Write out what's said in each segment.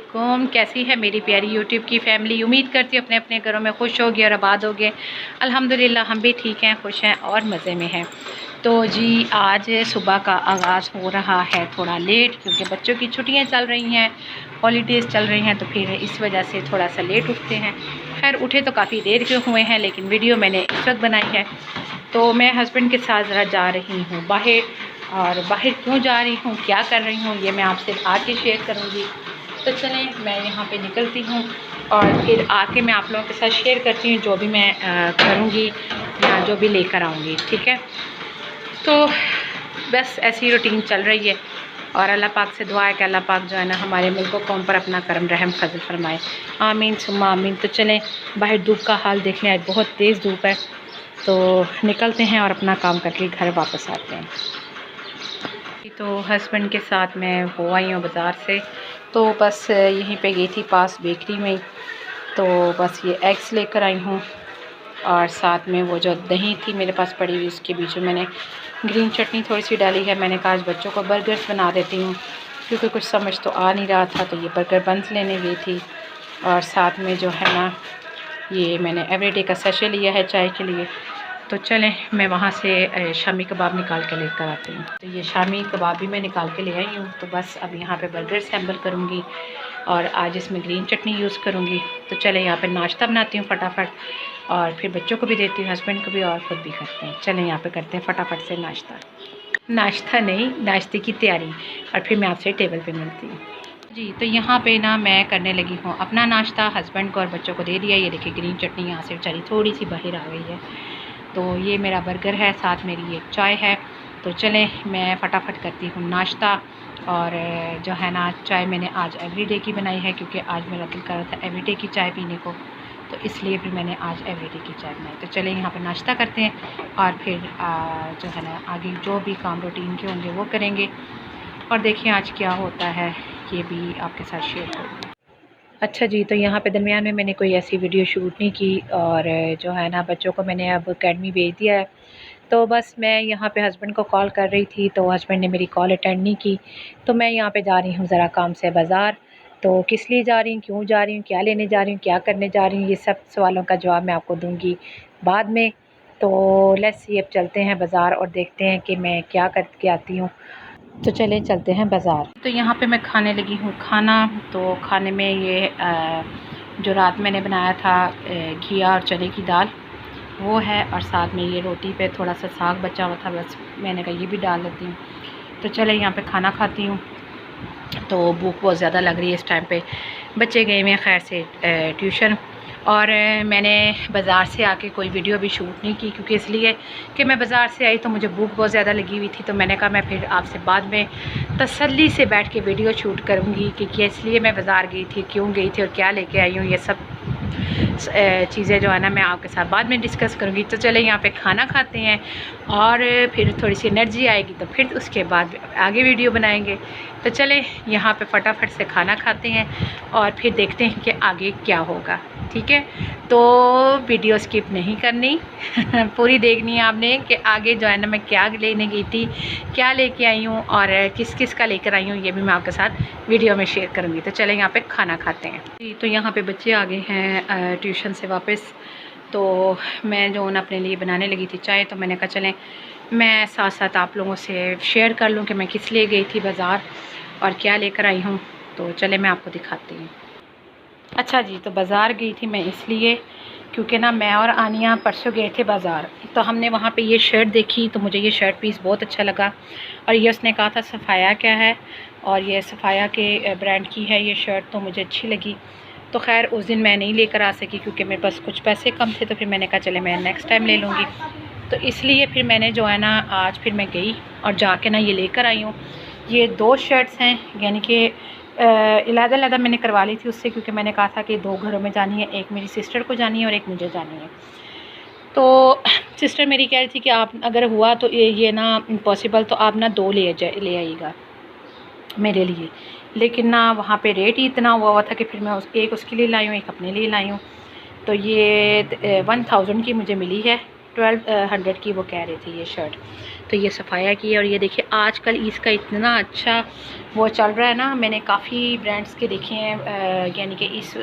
वालेकुम। कैसी है मेरी प्यारी यूट्यूब की फैमिली। उम्मीद करती हूँ अपने अपने घरों में खुश होगी और आबाद होगे। अल्हम्दुलिल्लाह हम भी ठीक हैं, खुश हैं और मज़े में हैं। तो जी आज सुबह का आगाज़ हो रहा है थोड़ा लेट, क्योंकि बच्चों की छुट्टियां चल रही हैं, हॉलीडेज़ चल रही हैं, तो फिर इस वजह से थोड़ा सा लेट उठते हैं। खैर उठे तो काफ़ी देर के हुए हैं, लेकिन वीडियो मैंने इस वक्त बनाई है। तो मैं हस्बैंड के साथ ज़रा जा रही हूँ बाहर, और बाहर क्यों जा रही हूँ, क्या कर रही हूँ, ये मैं आपसे आके शेयर करूँगी। तो चलें मैं यहाँ पे निकलती हूँ और फिर आके मैं आप लोगों के साथ शेयर करती हूँ जो भी मैं करूँगी या जो भी लेकर आऊँगी, ठीक है। तो बस ऐसी रूटीन चल रही है और अल्लाह पाक से दुआ है कि अल्लाह पाक जो है ना हमारे मुल्क को कौम पर अपना करम रहम फजल फरमाए, आमीन सुम्मा आमीन। तो चलें बाहर धूप का हाल देख लें, आज बहुत तेज़ धूप है, तो निकलते हैं और अपना काम करके घर वापस आते हैं। तो हस्बैंड के साथ मैं हो आई हूँ बाज़ार से, तो बस यहीं पे गई थी पास बेकरी में, तो बस ये एग्स लेकर आई हूँ और साथ में वो जो दही थी मेरे पास पड़ी हुई, उसके बीच में मैंने ग्रीन चटनी थोड़ी सी डाली है। मैंने कहा आज बच्चों को बर्गर्स बना देती हूँ, क्योंकि कुछ समझ तो आ नहीं रहा था, तो ये बर्गर बंस लेने गई थी। और साथ में जो है ना ये मैंने एवरीडे का सैशे लिया है चाय के लिए। तो चलें मैं वहाँ से शामी कबाब निकाल के लेकर आती हूँ। तो ये शामी कबाब भी मैं निकाल के ले आई हूँ। तो बस अब यहाँ पे बर्गर सैम्बल करूँगी और आज इसमें ग्रीन चटनी यूज़ करूँगी। तो चलें यहाँ पे नाश्ता बनाती हूँ फटाफट, और फिर बच्चों को भी देती हूँ, हस्बैंड को भी, और ख़ुद भी करते हैं। चलें यहाँ पे करते हैं फटाफट से नाश्ता नहीं, नाश्ते की तैयारी, और फिर मैं आपसे टेबल पे मिलती हूँ जी। तो यहाँ पे ना मैं करने लगी हूँ अपना नाश्ता, हस्बैंड को और बच्चों को दे दिया। ये देखिए ग्रीन चटनी यहाँ से बेचारी थोड़ी सी बाहर आ गई है। तो ये मेरा बर्गर है, साथ मेरी एक चाय है। तो चलें मैं फटाफट करती हूँ नाश्ता। और जो है ना चाय मैंने आज एवरीडे की बनाई है, क्योंकि आज मेरा दिल कर रहा था एवरीडे की चाय पीने को, तो इसलिए फिर मैंने आज एवरीडे की चाय बनाई। तो चलें यहाँ पे नाश्ता करते हैं और फिर जो है ना आगे जो भी काम रूटीन के होंगे वो करेंगे, और देखिए आज क्या होता है ये भी आपके साथ शेयर करूँगी। अच्छा जी, तो यहाँ पे दरमियान में मैंने कोई ऐसी वीडियो शूट नहीं की, और जो है ना बच्चों को मैंने अब अकेडमी भेज दिया है। तो बस मैं यहाँ पे हस्बैंड को कॉल कर रही थी, तो हस्बैंड ने मेरी कॉल अटेंड नहीं की। तो मैं यहाँ पे जा रही हूँ ज़रा काम से बाज़ार। तो किस लिए जा रही हूँ, क्यों जा रही हूँ, क्या लेने जा रही हूँ, क्या करने जा रही हूँ, ये सब सवालों का जवाब मैं आपको दूँगी बाद में। तो लेट्स सी अब चलते हैं बाज़ार और देखते हैं कि मैं क्या करके आती हूँ। तो चलें चलते हैं बाज़ार। तो यहाँ पे मैं खाने लगी हूँ खाना। तो खाने में ये जो रात मैंने बनाया था घिया और चने की दाल वो है, और साथ में ये रोटी पे थोड़ा सा साग बचा हुआ था, बस मैंने कहा ये भी डाल देती हूँ। तो चलें यहाँ पे खाना खाती हूँ। तो भूख बहुत ज़्यादा लग रही है इस टाइम पे, बच्चे गए हुए हैं खैर से ट्यूशन, और मैंने बाज़ार से आके कोई वीडियो भी शूट नहीं की, क्योंकि इसलिए कि मैं बाज़ार से आई तो मुझे भूख बहुत ज़्यादा लगी हुई थी। तो मैंने कहा मैं फिर आपसे बाद में तसल्ली से बैठ के वीडियो शूट करूँगी कि इसलिए मैं बाज़ार गई थी, क्यों गई थी और क्या लेके आई हूँ, ये सब चीज़ें जो है ना मैं आपके साथ बाद में डिस्कस करूँगी। तो चले यहाँ पे खाना खाते हैं और फिर थोड़ी सी एनर्जी आएगी तो फिर उसके बाद आगे वीडियो बनाएंगे। तो चले यहाँ पे फटाफट से खाना खाते हैं और फिर देखते हैं कि आगे क्या होगा, ठीक है। तो वीडियो स्किप नहीं करनी पूरी देखनी है आपने कि आगे जो है ना मैं क्या लेने गई थी, क्या लेके आई हूँ और किस किस का लेकर आई हूँ, ये भी मैं आपके साथ वीडियो में शेयर करूँगी। तो चलें यहाँ पे खाना खाते हैं जी। तो यहाँ पे बच्चे आ गए हैं ट्यूशन से वापस। तो मैं जो ना अपने लिए बनाने लगी थी चाय, तो मैंने कहा चलें मैं साथ साथ आप लोगों से शेयर कर लूँ कि मैं किस लिए गई थी बाज़ार और क्या लेकर आई हूँ। तो चले मैं आपको दिखाती हूँ। अच्छा जी, तो बाज़ार गई थी मैं इसलिए क्योंकि ना मैं और आनिया परसों गए थे बाज़ार। तो हमने वहाँ पे ये शर्ट देखी, तो मुझे ये शर्ट पीस बहुत अच्छा लगा, और ये उसने कहा था सफ़ाया क्या है, और ये सफ़ाया के ब्रांड की है ये शर्ट, तो मुझे अच्छी लगी। तो खैर उस दिन मैं नहीं लेकर आ सकी क्योंकि मेरे पास कुछ पैसे कम थे, तो फिर मैंने कहा चले मैं नेक्स्ट टाइम ले लूँगी। तो इसलिए फिर मैंने जो है ना आज फिर मैं गई और जाके ना ये लेकर आई हूँ। ये 2 शर्ट्स हैं, यानी कि अलग-अलग मैंने करवा ली थी उससे, क्योंकि मैंने कहा था कि 2 घरों में जानी है, एक मेरी सिस्टर को जानी है और एक मुझे जानी है। तो सिस्टर मेरी कह रही थी कि आप अगर हुआ तो ये ना इम्पॉसिबल, तो आप ना 2 ले आइएगा मेरे लिए। लेकिन ना वहाँ पे रेट ही इतना हुआ था कि फिर मैं एक उसके लिए लाई हूँ, एक अपने लिए लाई हूँ। तो ये 1000 की मुझे मिली है 1200 की वो कह रही थी ये शर्ट। तो ये सफ़ाया की है। और ये देखिए आजकल इसका इतना अच्छा वो चल रहा है ना, मैंने काफ़ी ब्रांड्स के देखे हैं यानी कि इस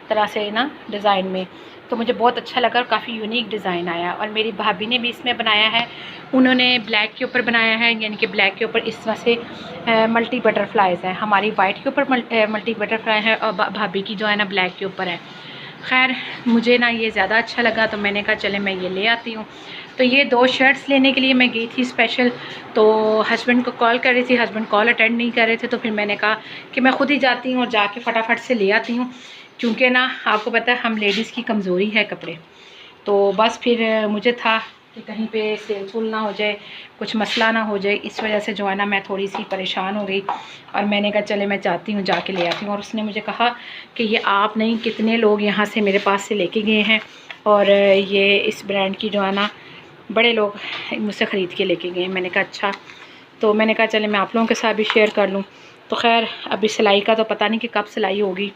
तरह से ना डिज़ाइन में, तो मुझे बहुत अच्छा लगा और काफ़ी यूनिक डिज़ाइन आया। और मेरी भाभी ने भी इसमें बनाया है, उन्होंने ब्लैक के ऊपर बनाया है, यानी कि ब्लैक के ऊपर इस तरह से मल्टी बटरफ्लाइज़ हैं। हमारी वाइट के ऊपर मल्टी बटरफ्लाई है और भाभी की जो है ना ब्लैक के ऊपर है। खैर मुझे ना ये ज़्यादा अच्छा लगा तो मैंने कहा चले मैं ये ले आती हूँ। तो ये 2 शर्ट्स लेने के लिए मैं गई थी स्पेशल, तो हस्बैंड को कॉल कर रही थी, हस्बैंड कॉल अटेंड नहीं कर रहे थे, तो फिर मैंने कहा कि मैं ख़ुद ही जाती हूँ और जाके फटाफट से ले आती हूँ, क्योंकि ना आपको पता है हम लेडीज़ की कमज़ोरी है कपड़े। तो बस फिर मुझे था कि कहीं पे सेल फुल ना हो जाए, कुछ मसला ना हो जाए, इस वजह से जो है ना मैं थोड़ी सी परेशान हो गई और मैंने कहा चले मैं जाती हूँ, जाके ले आती हूँ। और उसने मुझे कहा कि ये आप नहीं कितने लोग यहाँ से मेरे पास से लेके गए हैं और ये इस ब्रांड की जो है ना बड़े लोग मुझसे ख़रीद के लेके गए। मैंने कहा अच्छा, तो मैंने कहा चले मैं आप लोगों के साथ भी शेयर कर लूँ। तो खैर अभी सिलाई का तो पता नहीं कि कब सिलाई होगी,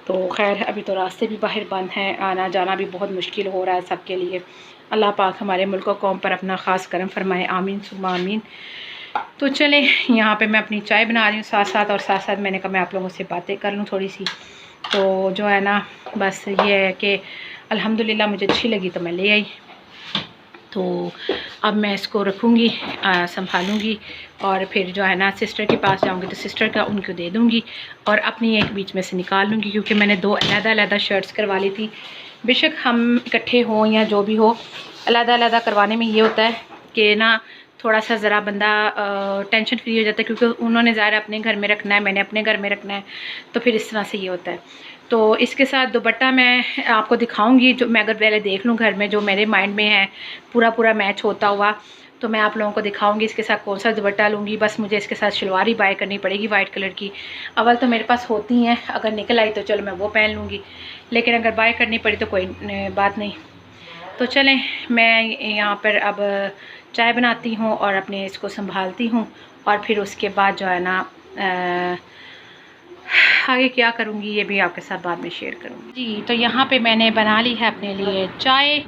तो खैर अभी तो रास्ते भी बाहर बंद हैं, आना जाना भी बहुत मुश्किल हो रहा है सबके लिए। अल्लाह पाक हमारे मुल्क और कौम पर अपना ख़ास करम फरमाए, आमीन सुम्मा आमीन। तो चले यहाँ पे मैं अपनी चाय बना रही हूँ साथ साथ, और साथ साथ मैंने कहा मैं आप लोगों से बातें कर लूँ थोड़ी सी। तो जो है ना बस ये है कि अल्हम्दुलिल्लाह मुझे अच्छी लगी तो मैं ले आई। तो अब मैं इसको रखूँगी, संभालूँगी और फिर जो है ना सिस्टर के पास जाऊँगी तो सिस्टर का उनको दे दूँगी और अपनी एक बीच में से निकाल लूँगी, क्योंकि मैंने 2 अलग-अलग शर्ट्स करवा ली थी। बेशक हम इकट्ठे हों या जो भी हो, अलग-अलग करवाने में ये होता है कि ना थोड़ा सा ज़रा बंदा टेंशन फ्री हो जाता है, क्योंकि उन्होंने ज़ाहिर अपने घर में रखना है, मैंने अपने घर में रखना है, तो फिर इस तरह से ये होता है। तो इसके साथ दुपट्टा मैं आपको दिखाऊंगी, जो मैं अगर पहले देख लूँ घर में जो मेरे माइंड में है पूरा मैच होता हुआ, तो मैं आप लोगों को दिखाऊंगी इसके साथ कौन सा दुपट्टा लूँगी। बस मुझे इसके साथ शलवार ही बाय करनी पड़ेगी वाइट कलर की। अवल तो मेरे पास होती हैं, अगर निकल आई तो चलो मैं वो पहन लूँगी, लेकिन अगर बाय करनी पड़ी तो कोई बात नहीं। तो चलें मैं यहाँ पर अब चाय बनाती हूँ और अपने इसको संभालती हूँ, और फिर उसके बाद जो है ना आगे क्या करूँगी ये भी आपके साथ बाद में शेयर करूँगी जी। तो यहाँ पे मैंने बना ली है अपने लिए चाय,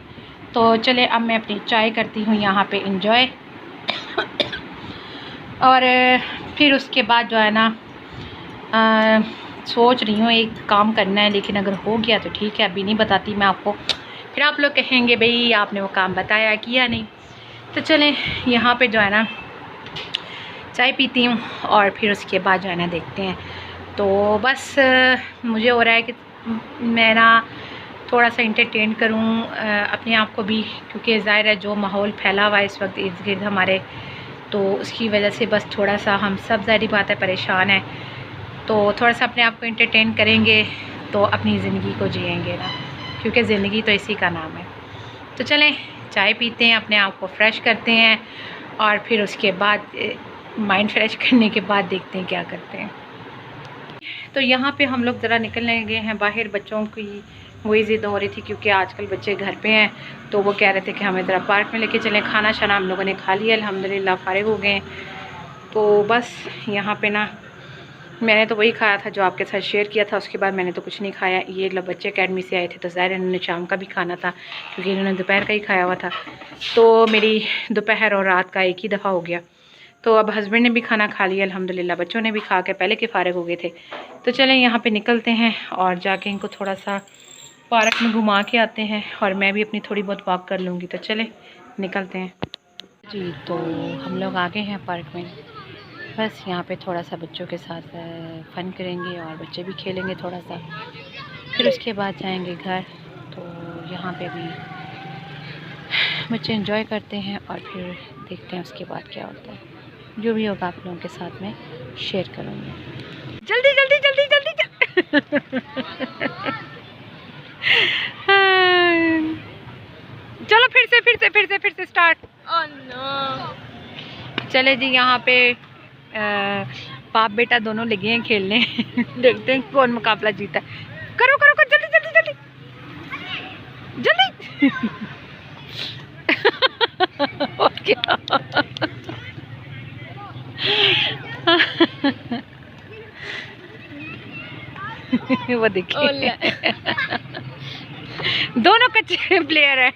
तो चले अब मैं अपनी चाय करती हूँ यहाँ पे इंजॉय। और फिर उसके बाद जो है ना सोच रही हूँ एक काम करना है, लेकिन अगर हो गया तो ठीक है, अभी नहीं बताती मैं आपको, फिर आप लोग कहेंगे भाई आपने वो काम बताया किया नहीं। तो चलें यहाँ पे जो है ना चाय पीती हूँ और फिर उसके बाद जो है ना देखते हैं। तो बस मुझे हो रहा है कि मैं ना थोड़ा सा इंटरटेन करूँ अपने आप को भी, क्योंकि ज़ाहिर है जो माहौल फैला हुआ है इस वक्त इर्द गिर्द हमारे, तो उसकी वजह से बस थोड़ा सा हम सब ज़ाहिर बात है परेशान हैं। तो थोड़ा सा अपने आप को इंटरटेन करेंगे तो अपनी ज़िंदगी को जिएंगे ना, क्योंकि ज़िंदगी तो इसी का नाम है। तो चलें चाय पीते हैं, अपने आप को फ्रेश करते हैं और फिर उसके बाद माइंड फ्रेश करने के बाद देखते हैं क्या करते हैं। तो यहाँ पे हम लोग ज़रा निकलने गए हैं बाहर, बच्चों की वही ज़िद हो रही थी क्योंकि आजकल बच्चे घर पे हैं, तो वो कह रहे थे कि हमें ज़रा पार्क में लेके चलें। खाना शाना हम लोगों ने खा लिया, अल्हम्दुलिल्लाह फ़ारिग हो गए। तो बस यहाँ पे ना मैंने तो वही खाया था जो आपके साथ शेयर किया था, उसके बाद मैंने तो कुछ नहीं खाया। ये लोग बच्चे अकेडमी से आए थे तो ज़ाहिर इन्होंने शाम का भी खाना था, क्योंकि इन्होंने दोपहर का ही खाया हुआ था। तो मेरी दोपहर और रात का एक ही दफ़ा हो गया। तो अब हस्बैंड ने भी खाना खा लिया अल्हम्दुलिल्लाह, बच्चों ने भी खा के पहले के फ़ारिग हो गए थे। तो चलें यहाँ पे निकलते हैं और जाके इनको थोड़ा सा पार्क में घुमा के आते हैं, और मैं भी अपनी थोड़ी बहुत वॉक कर लूँगी। तो चलें निकलते हैं जी। तो हम लोग आ गए हैं पार्क में, बस यहाँ पे थोड़ा सा बच्चों के साथ फ़न करेंगे और बच्चे भी खेलेंगे थोड़ा सा, फिर उसके बाद जाएंगे घर। तो यहाँ पे भी बच्चे एंजॉय करते हैं और फिर देखते हैं उसके बाद क्या होता है। जो भी होगा आप लोगों के साथ में शेयर करूँगी। जल्दी जल्दी जल्दी जल्दी चलो फिर से स्टार्ट। Oh no. चले जी यहाँ पे बाप बेटा दोनों लगे हैं खेलने। देखते हैं कौन मुकाबला जीता है। करो करो करो जल्दी जल्दी जल्दी जल्दी। और क्या वो देखिए दोनों कच्चे प्लेयर हैं।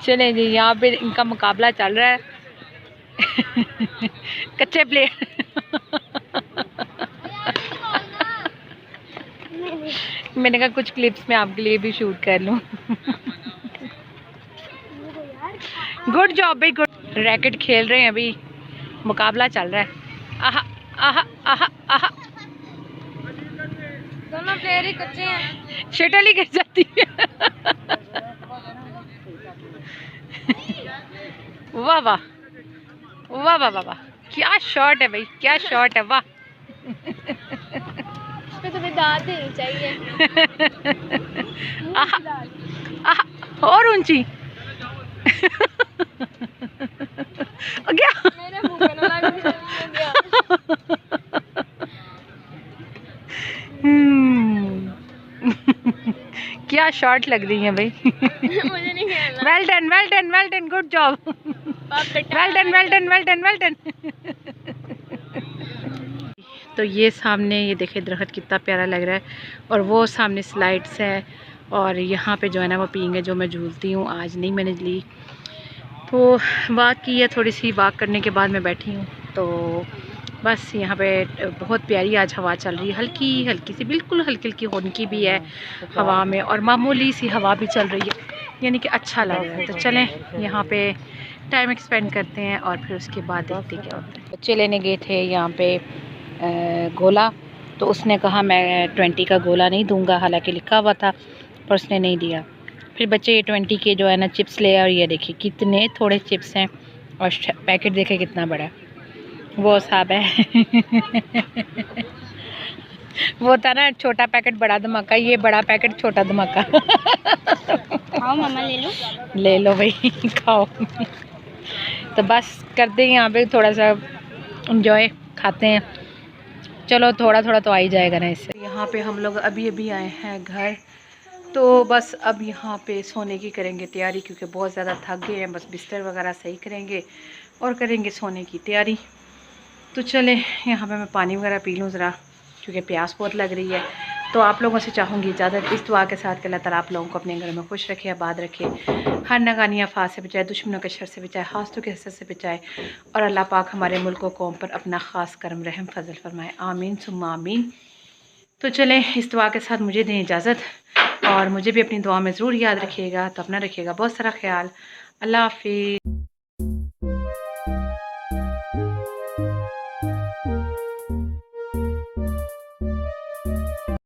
चले जी, यहाँ पे इनका मुकाबला चल रहा है। कच्चे प्लेयर। मैंने कहा कुछ क्लिप्स में आपके लिए भी शूट कर लूँ। गुड जॉब भाई, गुड। रैकेट खेल रहे हैं, अभी मुकाबला चल रहा है। आहा आहा आहा आहा, दोनों प्लेयर ही कच्चे हैं। शटल ही गिर जाती है। वाह वाह वाह वाह वाह वाह, क्या शॉट है भाई, क्या शॉट है, वाह। इसमें तो दाद देनी चाहिए। आहा आहा, और ऊंची। क्या मेरे मुंह पे ना लग गया। क्या शॉट लग रही है भाई। मुझे नहीं खेलना। Well done well done well done, good job. Well done well done well done well done. तो ये सामने ये देखे दरख्त कितना प्यारा लग रहा है, और वो सामने स्लाइड्स है, और यहाँ पे जो है ना वो पींगे जो मैं झूलती हूँ। आज नहीं मैंने ली, तो वॉक की है, थोड़ी सी वॉक करने के बाद मैं बैठी हूँ। तो बस यहाँ पे बहुत प्यारी आज हवा चल रही है, हल्की हल्की सी, बिल्कुल हल्की हल्की होनकी भी है हवा में, और मामूली सी हवा भी चल रही है, यानी कि अच्छा लग रहा है। तो चलें यहाँ पे टाइम एक्सपेंड करते हैं, और फिर उसके बाद देखते क्या होता है। बच्चे लेने गए थे यहाँ पे गोला, तो उसने कहा मैं 20 का गोला नहीं दूंगा, हालांकि लिखा हुआ था, पर उसने नहीं दिया। फिर बच्चे ये 20 के जो है ना चिप्स ले, और ये देखिए कितने थोड़े चिप्स हैं, और पैकेट देखे कितना बड़ा है। वो साहब है। वो था ना छोटा पैकेट बड़ा धमाका, ये बड़ा पैकेट छोटा धमाका। खाओ मामा, ले लो भाई, खाओ। तो बस करते हैं यहाँ पे थोड़ा सा इंजॉय, खाते हैं। चलो थोड़ा थोड़ा तो आ ही जाएगा ना इससे। यहाँ पे हम लोग अभी अभी आए हैं घर, तो बस अब यहाँ पे सोने की करेंगे तैयारी, क्योंकि बहुत ज़्यादा थक गए हैं। बस बिस्तर वगैरह सही करेंगे और करेंगे सोने की तैयारी। तो चले यहाँ पे मैं पानी वगैरह पी लूँ ज़रा, क्योंकि प्यास बहुत लग रही है। तो आप लोगों से चाहूँगी इजाज़त इस दुआ के साथ कि अल्लाह ताला आप लोगों को अपने घर में खुश रखे, आबाद रखे, हर नगानी आफात से बचाए, दुश्मनों के शर से बचाए, हासदों के हसद से बचाए, और अल्लाह पाक हमारे मुल्क व कौम पर अपना ख़ास करम रहम फजल फरमाए, आमीन सुम्मा आमीन। तो चलें इस दुआ के साथ मुझे दें इजाज़त, और मुझे भी अपनी दुआ में ज़रूर याद रखिएगा। तो अपना रखिएगा बहुत सारा ख्याल। अल्लाह हाफिज़।